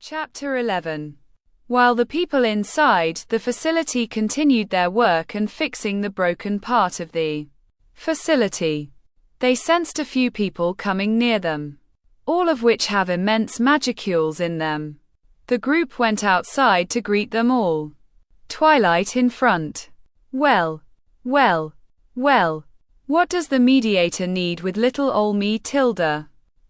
Chapter 11. While the people inside the facility continued their work and fixing the broken part of the facility, they sensed a few people coming near them, all of which have immense magicules in them. The group went outside to greet them all. Twilight in front. Well, what does the mediator need with little ol' me Tilda?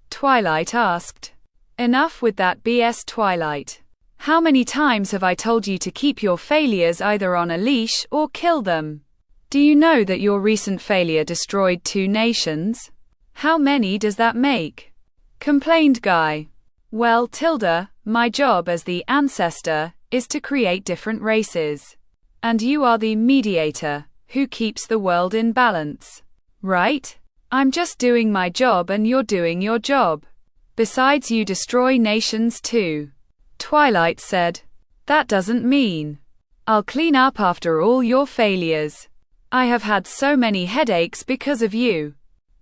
Twilight asked. Enough with that BS, Twilight. How many times have I told you to keep your failures either on a leash or kill them? Do you know that your recent failure destroyed 2 nations? How many does that make? Complained Guy. Well, Tilda, my job as the ancestor is to create different races. And you are the mediator, who keeps the world in balance. Right? I'm just doing my job and you're doing your job. Besides, you destroy nations too. Twilight said. That doesn't mean I'll clean up after all your failures. I have had so many headaches because of you.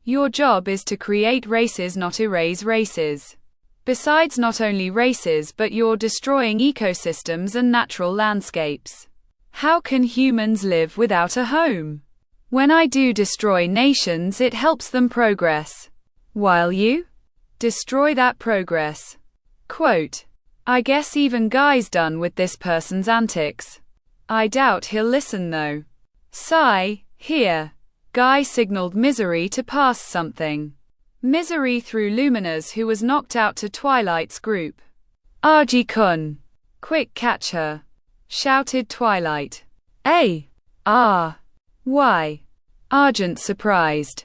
Your job is to create races, not erase races. Besides, not only races, but you're destroying ecosystems and natural landscapes. How can humans live without a home? When I do destroy nations, it helps them progress. While you destroy that progress. Quote, I guess even Guy's done with this person's antics. I doubt he'll listen though. Sigh, here. Guy signaled Misery to pass something. Misery threw Luminous, who was knocked out, to Twilight's group. Argy-kun. Quick, catch her, shouted Twilight. Why? Argent, surprised,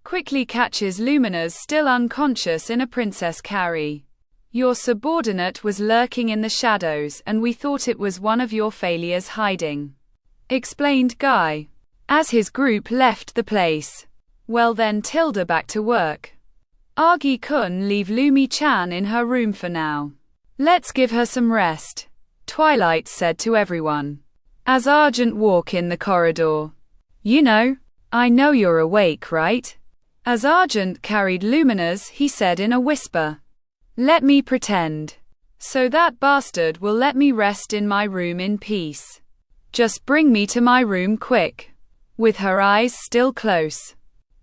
quickly catches Luminous, still unconscious, in a princess carry. Your subordinate was lurking in the shadows and we thought it was one of your failures hiding, explained Guy, as his group left the place. Well then, Tilda, back to work. Argy-kun, leave Lumi-chan in her room for now. Let's give her some rest, Twilight said to everyone, as Argent walked in the corridor. I know you're awake, right? As Argent carried Luminous, he said in a whisper. Let me pretend. So that bastard will let me rest in my room in peace. Just bring me to my room quick. With her eyes still close,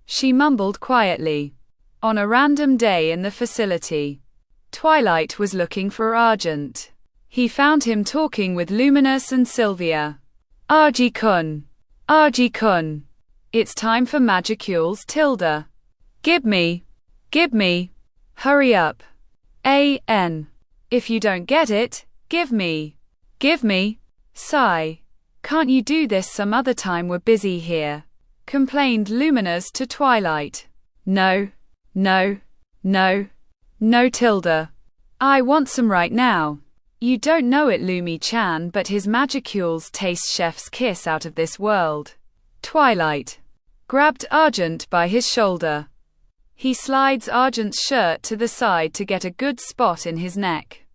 she mumbled quietly. On a random day in the facility, Twilight was looking for Argent. He found him talking with Luminous and Sylvia. Argy-kun. It's time for magicules, Tilda. Give me. Hurry up. If you don't get it, give me. Sigh. Can't you do this some other time? We're busy here, complained Luminous to Twilight. No, Tilda. I want some right now. You don't know it, Lumi-chan, but his magicules taste chef's kiss out of this world. Twilight grabbed Argent by his shoulder. He slides Argent's shirt to the side to get a good spot in his neck.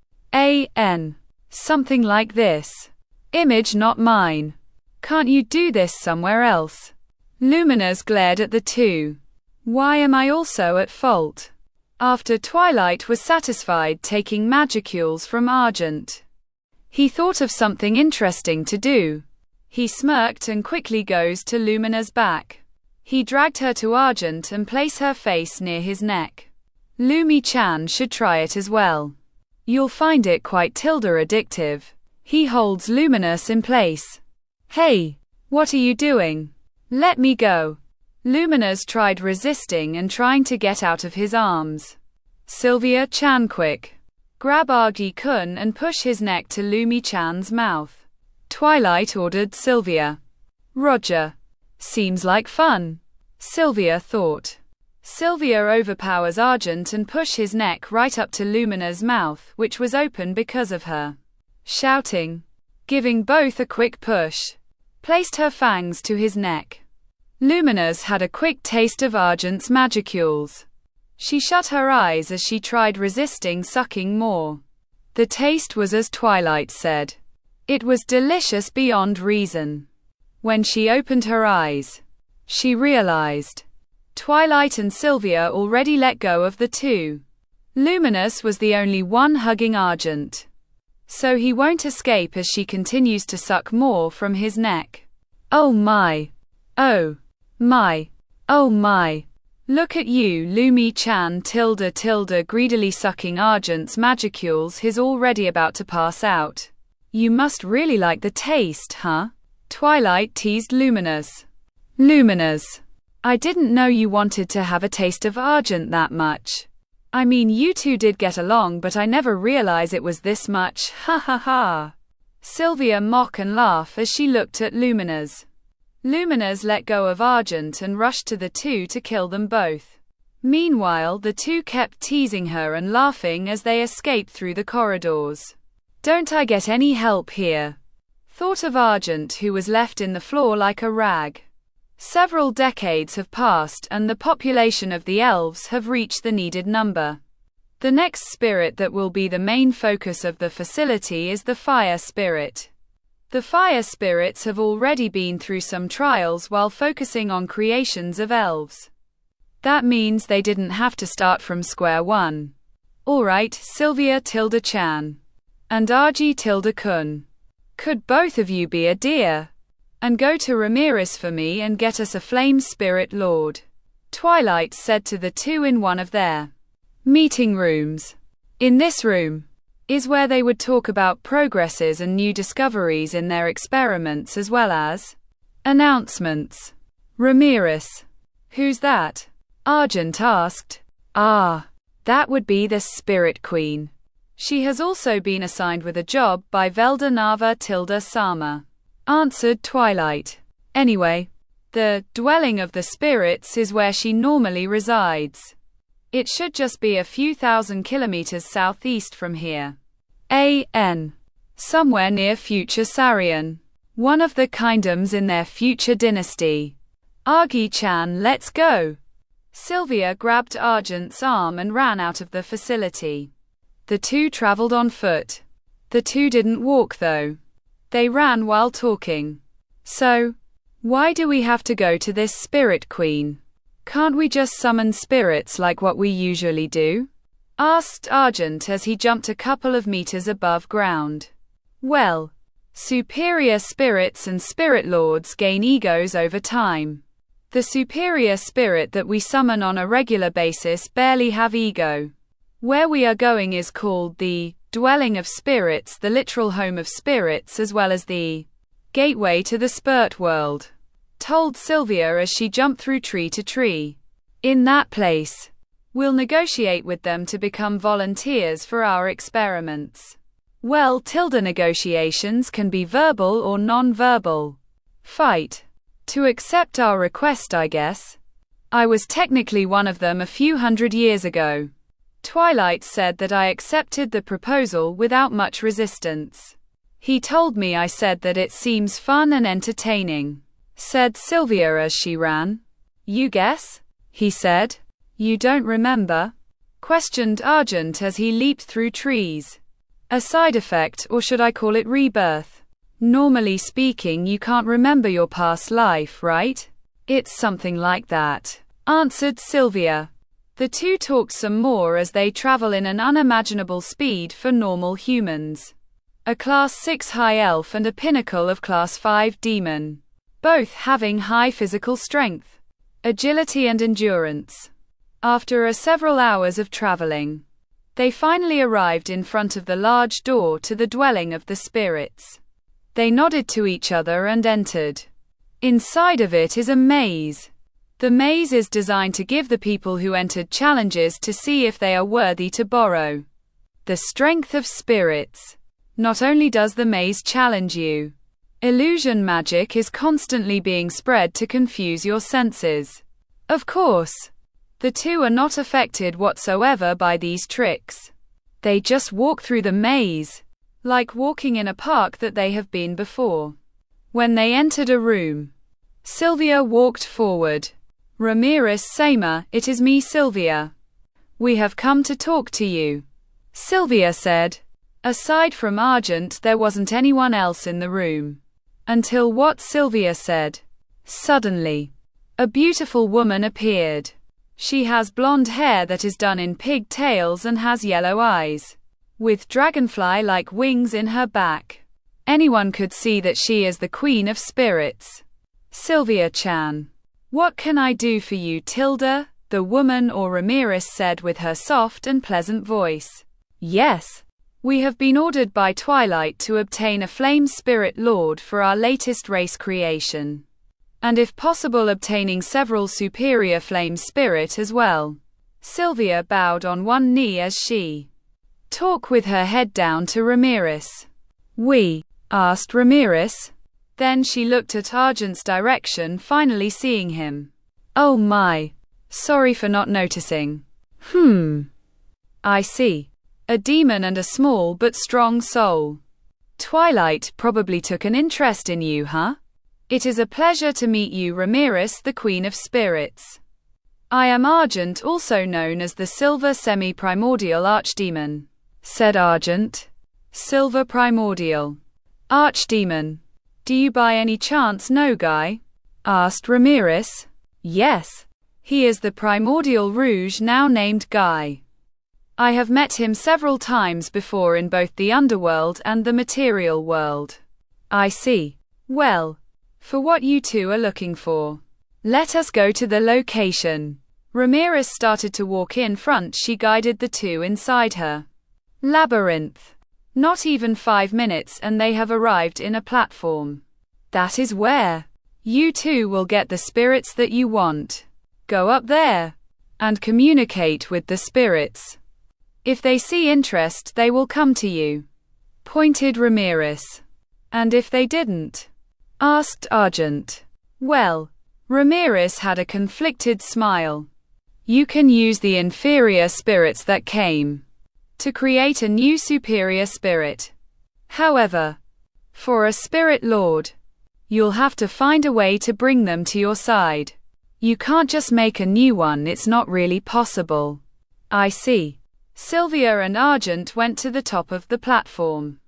Something like this. Image, not mine. Can't you do this somewhere else? Luminous glared at the two. Why am I also at fault? After Twilight was satisfied taking magicules from Argent, he thought of something interesting to do. He smirked and quickly goes to Luminous' back. He dragged her to Argent and placed her face near his neck. Lumi-chan should try it as well. You'll find it quite addictive. He holds Luminous in place. Hey, what are you doing? Let me go. Luminous tried resisting and trying to get out of his arms. Sylvia-chan, quick. Grab Argy-kun and push his neck to Lumi-chan's mouth. Twilight ordered Sylvia. Roger. Seems like fun, Sylvia thought. Sylvia overpowers Argent and push his neck right up to Luminous' mouth, which was open because of her shouting. Giving both a quick push, placed her fangs to his neck. Luminous had a quick taste of Argent's magicules. She shut her eyes as she tried resisting sucking more. The taste was as Twilight said. It was delicious beyond reason. When she opened her eyes, she realized Twilight and Sylvia already let go of the two. Luminous was the only one hugging Argent. So he won't escape as she continues to suck more from his neck. Oh my. Oh my. Oh my. Look at you, Lumi-chan tilde greedily sucking Argent's magicules. He's already about to pass out. You must really like the taste, huh? Twilight teased Luminous. Luminous. I didn't know you wanted to have a taste of Argent that much. I mean, you two did get along, but I never realized it was this much, ha ha ha. Sylvia mock and laugh as she looked at Luminous. Luminous let go of Argent and rushed to the two to kill them both. Meanwhile, the two kept teasing her and laughing as they escaped through the corridors. Don't I get any help here? Thought of Argent, who was left in the floor like a rag. Several decades have passed and the population of the elves have reached the needed number. The next spirit that will be the main focus of the facility is the fire spirit. The fire spirits have already been through some trials while focusing on creations of elves. That means they didn't have to start from square one. Alright, Sylvia Chan. And RG Kun. Could both of you be a dear? And go to Ramirez for me and get us a flame spirit lord. Twilight said to the two in one of their meeting rooms. In this room is where they would talk about progresses and new discoveries in their experiments as well as announcements. Ramirez. Who's that? Argent asked. Ah, that would be the Spirit Queen. She has also been assigned with a job by Velda Nava Sama. Answered Twilight. Anyway, the dwelling of the spirits is where she normally resides. It should just be a few thousand kilometers southeast from here. Somewhere near future Sarian. One of the kingdoms in their future dynasty. Argi-chan, let's go. Sylvia grabbed Argent's arm and ran out of the facility. The two traveled on foot. The two didn't walk though. They ran while talking. So, why do we have to go to this Spirit Queen? Can't we just summon spirits like what we usually do? Asked Argent as he jumped a couple of meters above ground. Well, superior spirits and spirit lords gain egos over time. The superior spirit that we summon on a regular basis barely have ego. Where we are going is called the dwelling of spirits, the literal home of spirits, as well as the gateway to the spirit world, told Sylvia as she jumped through tree to tree. In that place, we'll negotiate with them to become volunteers for our experiments. Well, negotiations can be verbal or non-verbal. Fight. To accept our request, I guess. I was technically one of them a few hundred years ago. Twilight said that I accepted the proposal without much resistance. He told me I said that it seems fun and entertaining. Said Sylvia as she ran. You guess? He said. You don't remember? Questioned Argent as he leaped through trees. A side effect, or should I call it rebirth? Normally speaking, you can't remember your past life, right? It's something like that, answered Sylvia. The two talked some more as they travel in an unimaginable speed for normal humans. A Class 6 High Elf and a pinnacle of Class 5 Demon. Both having high physical strength, agility and endurance. After several hours of traveling, they finally arrived in front of the large door to the dwelling of the spirits. They nodded to each other and entered. Inside of it is a maze. The maze is designed to give the people who entered challenges to see if they are worthy to borrow the strength of spirits. Not only does the maze challenge you, illusion magic is constantly being spread to confuse your senses. Of course, the two are not affected whatsoever by these tricks. They just walk through the maze, like walking in a park that they have been before. When they entered a room, Sylvia walked forward. Ramirez Sama, it is me, Sylvia. We have come to talk to you, Sylvia said. Aside from Argent, there wasn't anyone else in the room. Until what Sylvia said. Suddenly, a beautiful woman appeared. She has blonde hair that is done in pigtails and has yellow eyes, with dragonfly-like wings in her back. Anyone could see that she is the queen of spirits. Sylvia-chan. What can I do for you, Tilda? The woman or Ramirez said with her soft and pleasant voice. Yes. We have been ordered by Twilight to obtain a flame spirit lord for our latest race creation. And if possible obtaining several superior flame spirit as well. Sylvia bowed on one knee as she talked with her head down to Ramirez. We? Asked Ramirez. Then she looked at Argent's direction, finally seeing him. Oh my. Sorry for not noticing. I see. A demon and a small but strong soul. Twilight probably took an interest in you, huh? It is a pleasure to meet you, Ramirez, the Queen of Spirits. I am Argent, also known as the Silver Semi-Primordial Archdemon, said Argent. Silver Primordial Archdemon. Do you by any chance know Guy? Asked Ramirez. Yes. He is the Primordial Rouge, now named Guy. I have met him several times before in both the underworld and the material world. I see. Well, for what you two are looking for, let us go to the location. Ramirez started to walk in front. She guided the two inside her labyrinth. Not even 5 minutes and they have arrived in a platform. That is where you two will get the spirits that you want. Go up there and communicate with the spirits. If they see interest, they will come to you, pointed Ramirez. And if they didn't? Asked Argent. Well, Ramirez had a conflicted smile. You can use the inferior spirits that came to create a new superior spirit. However, for a spirit lord, you'll have to find a way to bring them to your side. You can't just make a new one, it's not really possible. I see. Sylvia and Argent went to the top of the platform.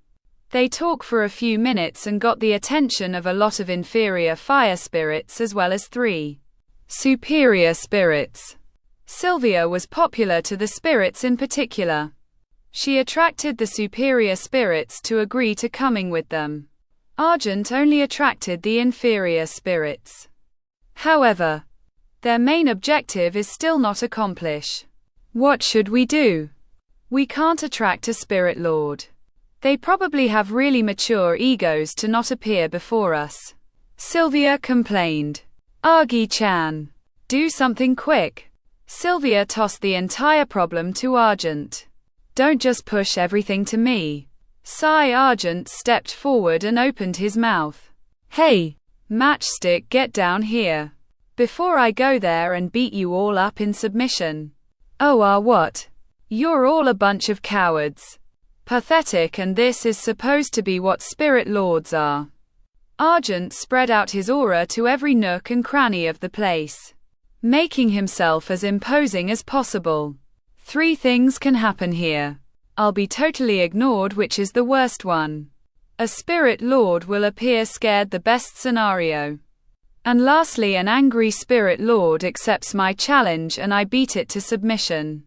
They talked for a few minutes and got the attention of a lot of inferior fire spirits as well as 3 superior spirits. Sylvia was popular to the spirits in particular. She attracted the superior spirits to agree to coming with them. Argent only attracted the inferior spirits. However, their main objective is still not accomplished. What should we do? We can't attract a spirit lord. They probably have really mature egos to not appear before us. Sylvia complained. Argy-chan, do something quick. Sylvia tossed the entire problem to Argent. Don't just push everything to me. Sigh. Argent stepped forward and opened his mouth. Hey, Matchstick, get down here. Before I go there and beat you all up in submission. Oh, what? You're all a bunch of cowards. Pathetic, and this is supposed to be what spirit lords are. Argent spread out his aura to every nook and cranny of the place, making himself as imposing as possible. 3 things can happen here. I'll be totally ignored, which is the worst one. A spirit lord will appear scared, the best scenario. And lastly, an angry spirit lord accepts my challenge and I beat it to submission.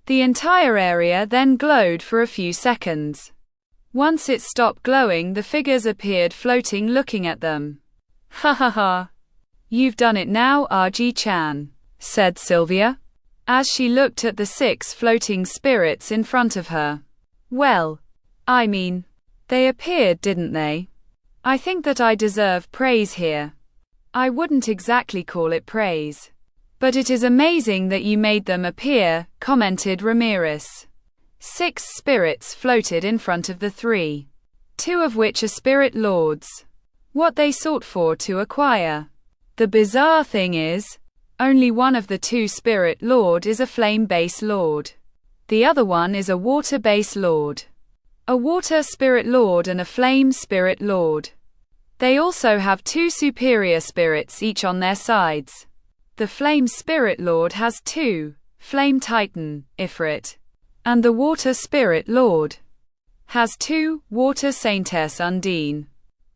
The entire area then glowed for a few seconds. Once it stopped glowing, the figures appeared floating, looking at them. Ha ha ha. You've done it now, Argy-chan, said Sylvia, as she looked at the 6 floating spirits in front of her. Well, I mean, they appeared, didn't they? I think that I deserve praise here. I wouldn't exactly call it praise. But it is amazing that you made them appear, commented Ramirez. 6 spirits floated in front of the 3. 2 of which are spirit lords. What they sought for to acquire. The bizarre thing is, only one of the 2 spirit lord is a flame base lord. The other one is a water base lord. A water spirit lord and a flame spirit lord. They also have 2 superior spirits each on their sides. The Flame Spirit Lord has 2, Flame Titan, Ifrit. And the Water Spirit Lord has 2, Water Saintess Undine.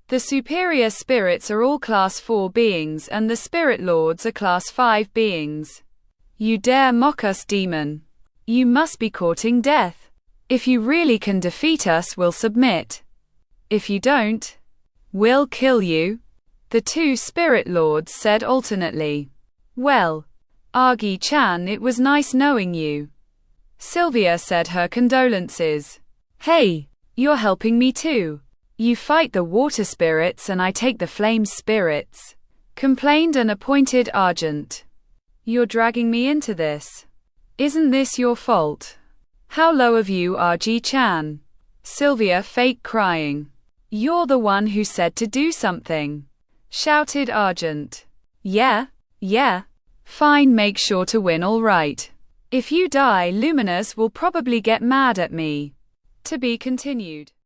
The superior spirits are all class 4 beings and the Spirit Lords are class 5 beings. You dare mock us, demon? You must be courting death. If you really can defeat us, we'll submit. If you don't, we'll kill you. The two spirit lords said alternately. Well, Agi-chan, it was nice knowing you. Sylvia said her condolences. Hey, you're helping me too. You fight the water spirits and I take the flame spirits, complained an appointed Argent. You're dragging me into this. Isn't this your fault? How low of you, Agi-chan. Sylvia fake crying. You're the one who said to do something, shouted Argent. Yeah. Fine, make sure to win, all right. If you die, Luminous will probably get mad at me. To be continued.